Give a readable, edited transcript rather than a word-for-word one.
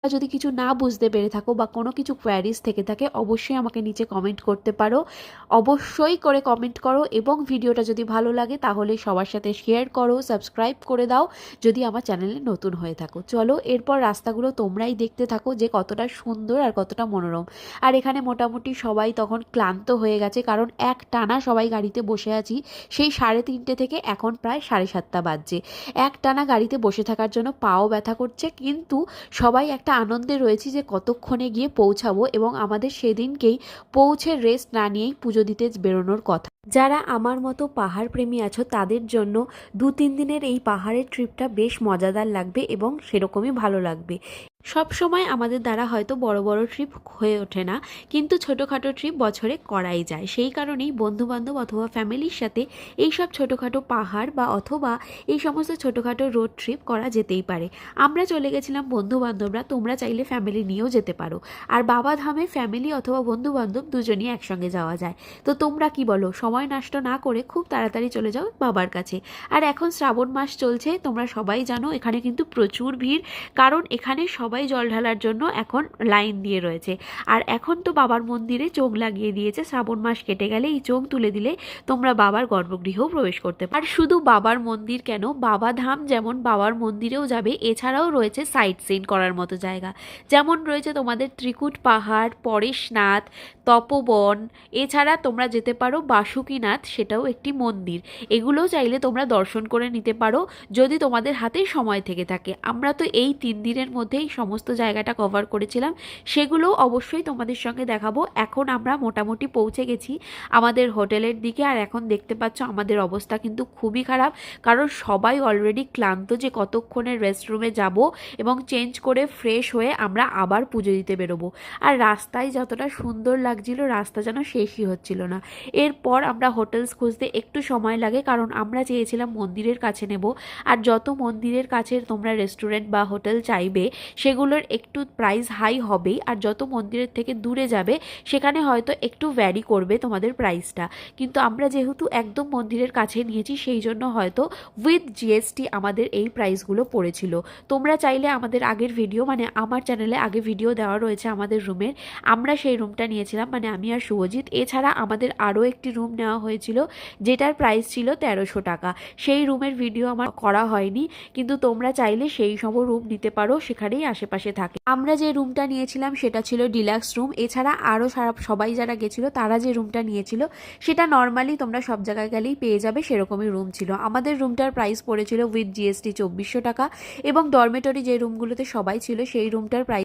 যদি কিছু না বুঝতে পেরে থাকো বা কোনো কিছু কোয়ারিজ থেকে থাকে অবশ্যই আমাকে নিচে কমেন্ট করতে পারো। অবশ্যই করে কমেন্ট করো, এবং ভিডিওটা যদি ভালো লাগে তাহলে সবার সাথে শেয়ার করো, সাবস্ক্রাইব করে দাও যদি আমার চ্যানেলে নতুন হয়ে থাকো। চলো এরপর রাস্তাগুলো তোমরাই দেখতে থাকো যে কতটা সুন্দর আর কতটা মনোরম। আর এখানে মোটামুটি সবাই তখন ক্লান্ত হয়ে গেছে, কারণ এক টানা সবাই গাড়িতে বসে আছি সেই 3:30 থেকে এখন প্রায় 7:30 বাজছে। এক টানা গাড়িতে বসে থাকার জন্য পাও ব্যথা করছে, কিন্তু সবাই একটা আনন্দে রয়েছি যে কতক্ষণে গিয়ে পৌঁছাবো, এবং আমাদের সেদিনকেই পৌঁছে রেস্ট না নিয়েই পুজো দিতে বেরোনোর কথা। যারা আমার মতো পাহাড় প্রেমী আছো তাদের জন্য 2-3 দিনের এই পাহাড়ের ট্রিপটা বেশ মজাদার লাগবে এবং সেরকমই ভালো লাগবে। সব সময় আমাদের দ্বারা হয়তো বড় বড় ট্রিপ হয়ে ওঠে না, কিন্তু ছোটোখাটো ট্রিপ বছরে করাই যায়। সেই কারণেই বন্ধুবান্ধব অথবা ফ্যামিলির সাথে এই সব ছোটোখাটো পাহাড় বা অথবা এই সমস্ত ছোটোখাটো রোড ট্রিপ করা যেতেই পারে। আমরা চলে গেছিলাম বন্ধুবান্ধবরা, তোমরা চাইলে ফ্যামিলি নিয়েও যেতে পারো। আর বাবাধামে ফ্যামিলি অথবা বন্ধুবান্ধব দুজনই একসঙ্গে যাওয়া যায়। তো তোমরা কি বলো, সময় নষ্ট না করে খুব তাড়াতাড়ি চলে যাও বাবার কাছে। আর এখন শ্রাবণ মাস চলছে, তোমরা সবাই জানো এখানে কিন্তু প্রচুর ভিড়, কারণ এখানে সবাই জল ঢালার জন্য এখন লাইন দিয়ে রয়েছে। আর এখন তো বাবার মন্দিরে চোখ লাগিয়ে দিয়েছে, শ্রাবণ মাস কেটে গেলে এই চোখ তুলে দিলে তোমরা বাবার গর্ভগৃহেও প্রবেশ করতে পারো। আর শুধু বাবার মন্দির কেন, বাবা ধাম যেমন বাবার মন্দিরেও যাবে, এছাড়াও রয়েছে সাইট সিন করার মতো জায়গা। যেমন রয়েছে তোমাদের ত্রিকুট পাহাড়, পরেশনাথ, তপবন, এছাড়া তোমরা যেতে পারো বাসুকীনাথ, সেটাও একটি মন্দির। এগুলোও চাইলে তোমরা দর্শন করে নিতে পারো যদি তোমাদের হাতে সময় থেকে থাকে। আমরা তো এই 3 দিনের মধ্যেই সমস্ত জায়গাটা কভার করেছিলাম, সেগুলোও অবশ্যই তোমাদের সঙ্গে দেখাবো। এখন আমরা মোটামুটি পৌঁছে গেছি আমাদের হোটেলের দিকে, আর এখন দেখতে পাচ্ছ আমাদের অবস্থা কিন্তু খুবই খারাপ, কারণ সবাই অলরেডি ক্লান্ত যে কতক্ষণের রেস্টরুমে যাব এবং চেঞ্জ করে ফ্রেশ হয়ে আমরা আবার পুজো দিতে বেরোবো। আর রাস্তায় যতটা সুন্দর লাগছিল, রাস্তা যেন শেষই হচ্ছিল না। এরপর আমরা হোটেলস খুঁজতে একটু সময় লাগে, কারণ আমরা চেয়েছিলাম মন্দিরের কাছে নেব, আর যত মন্দিরের কাছে তোমরা রেস্টুরেন্ট বা হোটেল চাইবে সেগুলোর একটু প্রাইস হাই হবেই, আর যত মন্দিরের থেকে দূরে যাবে সেখানে হয়তো একটু ভ্যারি করবে তোমাদের প্রাইসটা। কিন্তু আমরা যেহেতু একদম মন্দিরের কাছে নিয়েছি, সেই জন্য হয়তো উইথ জিএসটি আমাদের এই প্রাইসগুলো পড়েছিল। তোমরা চাইলে আমাদের আগের ভিডিও, মানে আমার চ্যানেলে আগে ভিডিও দেওয়া রয়েছে আমাদের রুমের, আমরা সেই রুমটা নিয়েছিলাম, মানে আমি আর শুভজিৎ। এছাড়া আমাদের আরও একটি রুম নেওয়া হয়েছিল যেটার প্রাইস ছিল 1300 টাকা। সেই রুমের ভিডিও আমার করা হয়নি, কিন্তু তোমরা চাইলে সেই সব রুম নিতে পারো, সেখানেই আশেপাশে থাকে। আমরা যে রুমটা নিয়েছিলাম সেটা ছিল ডিলাক্স রুম। এছাড়া আরও সবাই যারা গেছিলো তারা যে রুমটা নিয়েছিল সেটা নর্মালি তোমরা সব জায়গায় গেলেই পেয়ে যাবে, সেরকমই রুম ছিল। আমাদের রুমটার প্রাইস পড়েছিল উইথ জিএসটি 2400 টাকা, এবং ডরমেটরি যে রুমগুলোতে সবাই ছিল সেই রুমটার প্রাইস